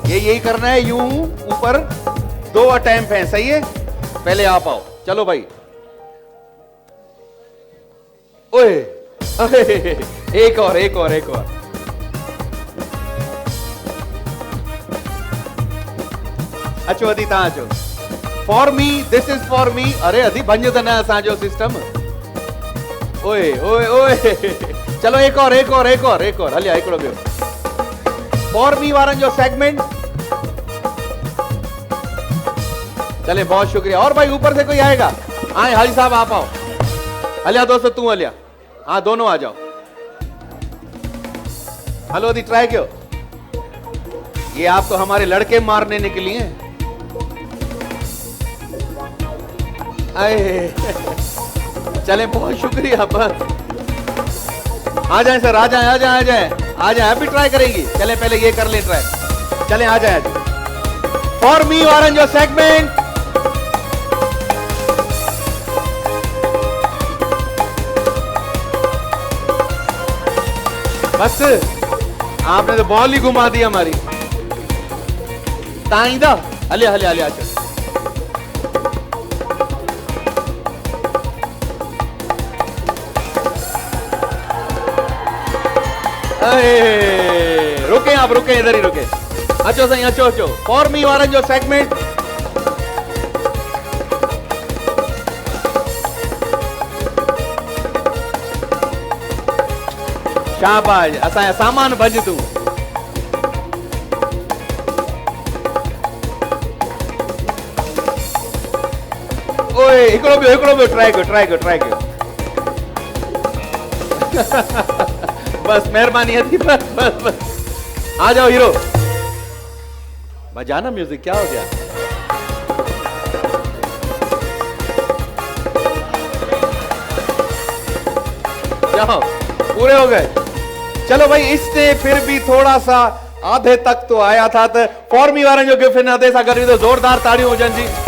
ये यही करना है, यूं ऊपर 2 अटेम्प्ट हैं, सही है। पहले आप आओ, चलो भाई। ओए एक और एक और एक और। अचो अदी तव्हां अचो। For me, this is for me. अरे अदी भंज त न असांजो सिस्टम। ओए ओए ओए चलो एक और एक और एक और एक और हलिया हिकिड़ो ॿियो फॉर मी वारनि जो सेगमेंट। चले बहुत शुक्रिया। और भाई ऊपर से कोई आएगा? आए हाजी साहब आप आओ। हलिया दोस्त तू हलिया। हाँ दोनों आ जाओ। हेलो दी ट्राई क्यों? ये आप तो हमारे लड़के मारने निकली हैं। आए चले बहुत शुक्रिया। बस आ जाए सर, आ जाए आ जाए आ जाए आ जाए। अभी ट्राई करेंगी। चले पहले ये कर ले ट्राई। चले आ जाए। फॉर मी वारन जो सेगमेंट। बस आपने तो बॉल ही घुमा दी हमारी। ताईदा हलिया हलिया हलिया। चल रुके आप, रुके इधर ही रुके। अचो सही, अचो अचो। फॉर मी वारन जो सेगमेंट। शाबाश। असांजा सामान भज तू। ओए हिकिड़ो ॿियो ट्राई कयो ट्राई कयो ट्राई कयो। बस मेहरबानी थी। बस बस बस आ जाओ हीरो। बजाना म्यूजिक। क्या हो गया? जाओ पूरे हो गए। चलो भाई इससे फिर भी थोड़ा सा आधे तक तो आया था। तो फॉर मी वारनि जो गिफ्ट न दे सा करी तो जोरदार ताड़ियों हुजनि जी।